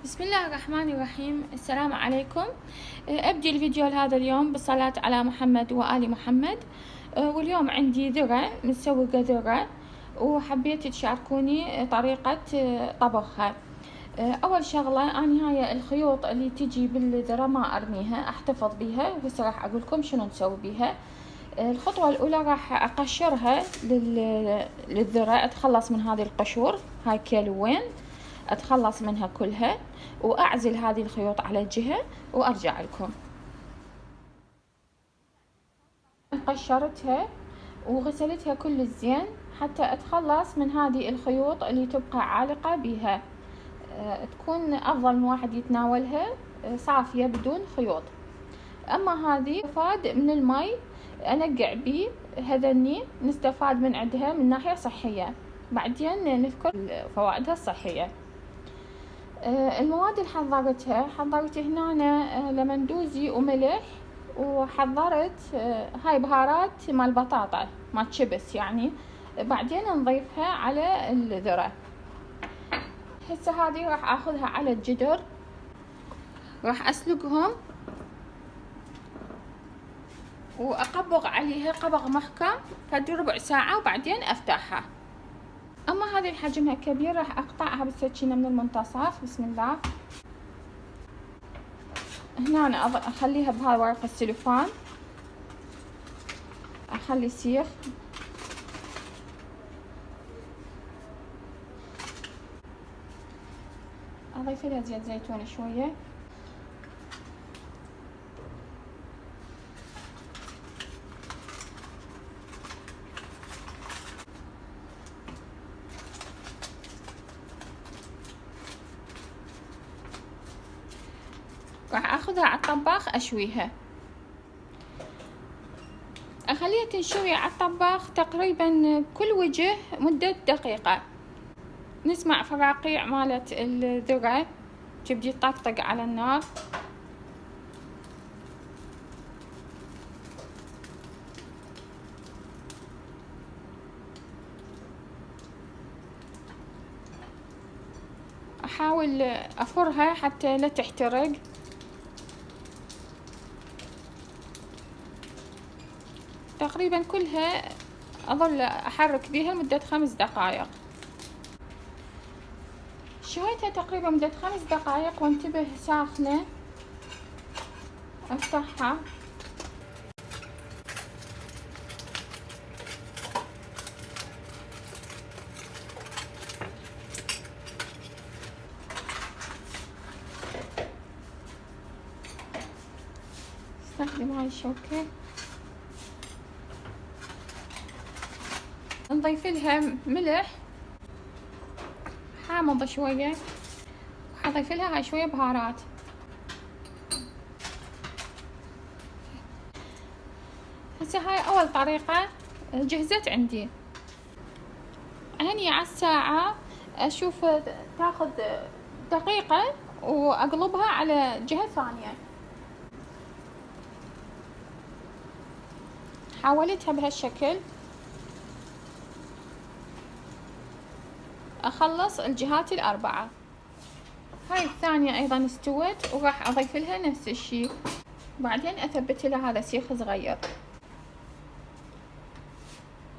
بسم الله الرحمن الرحيم. السلام عليكم. أبدي الفيديو هذا اليوم بالصلاة على محمد وآل محمد. واليوم عندي ذرة مسوقة ذرة، وحبيت تشاركوني طريقة طبخها. أول شغلة، أنا هاي الخيوط اللي تجي بالذرة ما أرميها، أحتفظ بيها، وهسه راح أقولكم شنو نسوي بيها. الخطوة الأولى راح أقشرها للذرة، أتخلص من هذه القشور، هاي كيلوين، أتخلص منها كلها وأعزل هذه الخيوط على جهة وأرجع لكم. قشرتها وغسلتها كل الزين حتى أتخلص من هذه الخيوط اللي تبقى عالقة بها، تكون أفضل من واحد يتناولها صافية بدون خيوط. أما هذه نستفاد من المي، أنقع بيه هذني، نستفاد من عندها من ناحية صحية، بعدين نذكر فوائدها الصحية. المواد اللي حضرت هنا لمندوزي وملح، وحضرت هاي بهارات مال بطاطا مال شيبس يعني، بعدين نضيفها على الذرة. هسه هذه راح اخذها على الجدر، راح اسلقهم واقبغ عليها قبغ محكم قد ربع ساعة، وبعدين افتحها. اما هذه حجمها كبير، راح اقطعها بالسكينة من المنتصف. بسم الله. هنا أنا اخليها بهاي ورقة السلوفان، اخلي سيخ، اضيف لها زيت زيتون شوية، راح اخذها على الطباخ اشويها، اخليها تنشوي على الطباخ تقريبا كل وجه مدة دقيقة. نسمع فراقيع مالت الذرة تبدي تطقطق على النار. احاول افرها حتى لا تحترق. تقريبا كلها اظل احرك بيها لمدة 5 دقائق. شويتها تقريبا مدة 5 دقائق، وانتبه ساخنة. افتحها، استخدم هاي الشوكة، نضيف لها ملح حامضة شوية، وحضيف لها هاي شوية بهارات. هسه هاي اول طريقة جهزت عندي. هني على الساعة اشوف تاخذ دقيقة، واقلبها على جهة ثانية. حاولتها بهالشكل، اخلص الجهات الاربعة. هاي الثانية ايضا استوت، وراح اضيف لها نفس الشي، بعدين اثبت لها هذا سيخ صغير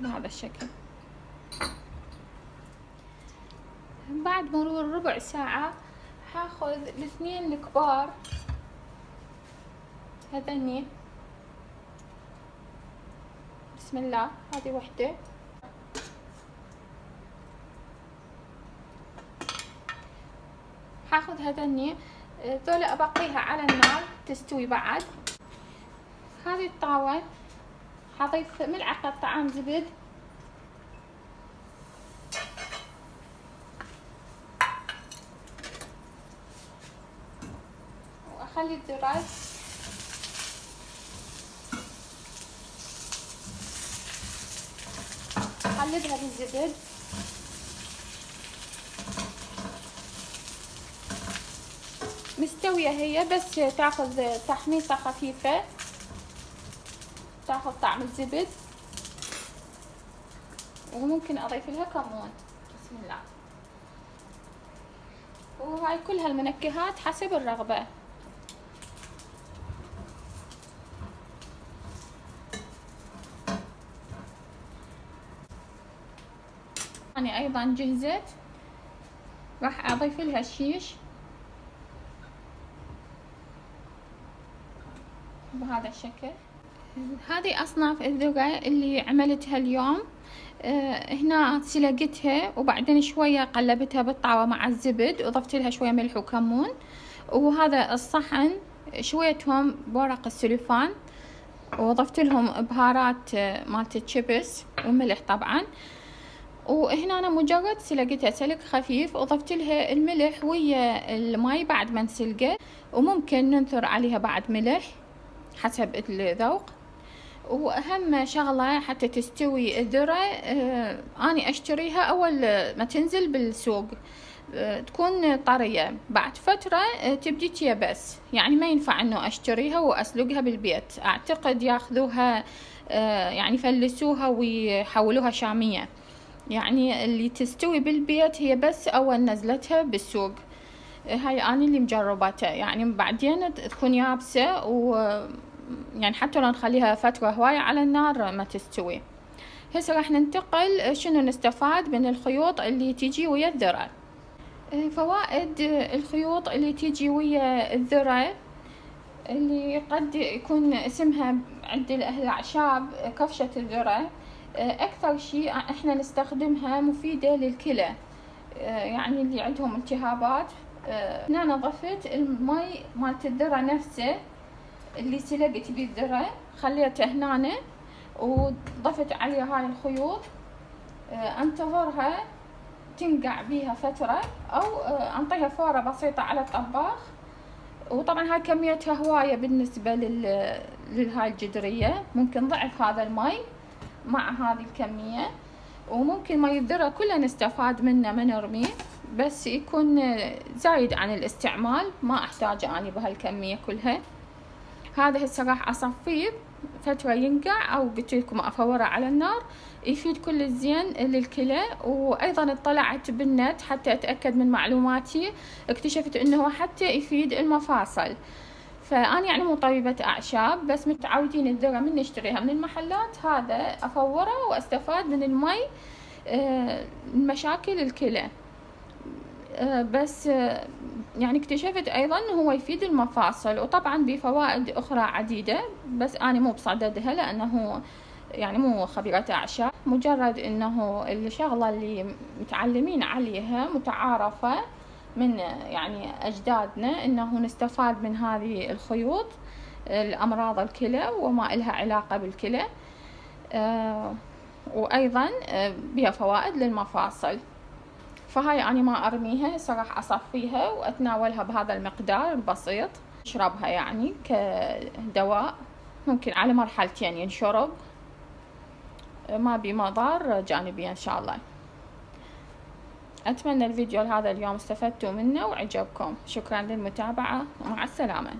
بهذا الشكل. بعد مرور ربع ساعة هاخذ الاثنين الكبار هذني. بسم الله. هذه وحدة، هاخذ هذني ذولا ابقيها على النار تستوي. بعد هذه الطاوة حضيف ملعقة طعام زبد، واخلي الذرة اقلبها بالزبد. مستوية هي، بس تاخذ تحميصة خفيفة، تاخذ طعم الزبد، وممكن اضيف لها كمون. بسم الله. وهاي كلها المنكهات حسب الرغبة. أنا أيضا جهزت، راح أضيف لها الشيش بهذا الشكل. هذه أصناف الذرة اللي عملتها اليوم. هنا سلقتها وبعدين شوية قلبتها بالطاوة مع الزبد وضفت لها شوية ملح وكمون. وهذا الصحن شويتهم بورق السلوفان وضفت لهم بهارات مالت الشيبس وملح طبعا. وهنا أنا مجرد سلقتها سلق خفيف وضفت لها الملح ويا الماء بعد ما نسلقه، وممكن ننثر عليها بعد ملح حسب الذوق. واهم شغله حتى تستوي الذره، اني اشتريها اول ما تنزل بالسوق، تكون طريه. بعد فتره تبدي تيبس، يعني ما ينفع انه اشتريها واسلقها بالبيت. اعتقد ياخذوها يعني يفلسوها ويحولوها شاميه. يعني اللي تستوي بالبيت هي بس اول نزلتها بالسوق. هاي اني اللي مجربتها، يعني بعدين تكون يابسه يعني حتى لو نخليها فترة هواية على النار ما تستوي. هسه راح ننتقل شنو نستفاد من الخيوط اللي تيجي ويا الذرة. فوائد الخيوط اللي تيجي ويا الذرة اللي قد يكون اسمها عند أهل الأعشاب كفشة الذرة. أكثر شيء احنا نستخدمها مفيدة للكلى، يعني اللي عندهم التهابات. هنا نظفت المي مالت الذرة نفسه اللي سلقت بيه الذرة، خليته هنا وضفت عليها هاي الخيوط. انتظرها تنقع بيها فترة او انطيها فورة بسيطة على الطباخ. وطبعا هاي كميتها هواية بالنسبة لهاي الجدرية، ممكن ضعف هذا المي مع هذه الكمية. وممكن مي الذرة كله نستفاد منه ما نرميه، بس يكون زايد عن الاستعمال، ما احتاجه اني بهالكمية كلها. هذا هسه راح اصفيه فترة ينقع، او قلت لكم افوره على النار. يفيد كل الزين للكلى. وايضا اطلعت بالنت حتى اتاكد من معلوماتي، اكتشفت انه حتى يفيد المفاصل. فانا يعني مو طبيبة اعشاب، بس متعودين الذرة من نشتريها من المحلات، هذا افوره واستفاد من المي مشاكل الكلى. بس يعني اكتشفت ايضا انه هو يفيد المفاصل، وطبعا بفوائد اخرى عديدة، بس انا مو بصددها لانه يعني مو خبيرة اعشاب. مجرد انه الشغلة اللي متعلمين عليها متعارفة من يعني اجدادنا، انه نستفاد من هذه الخيوط الامراض الكلى وما إلها علاقة بالكلى. وايضا بها فوائد للمفاصل. فهاي أنا ما أرميها، هسه راح أصفيها وأتناولها بهذا المقدار البسيط. أشربها يعني كدواء، ممكن على مرحلتين ينشرب، ما بي مضار جانبية إن شاء الله. أتمنى الفيديو هذا اليوم استفدتوا منه وعجبكم. شكرا للمتابعة ومع السلامة.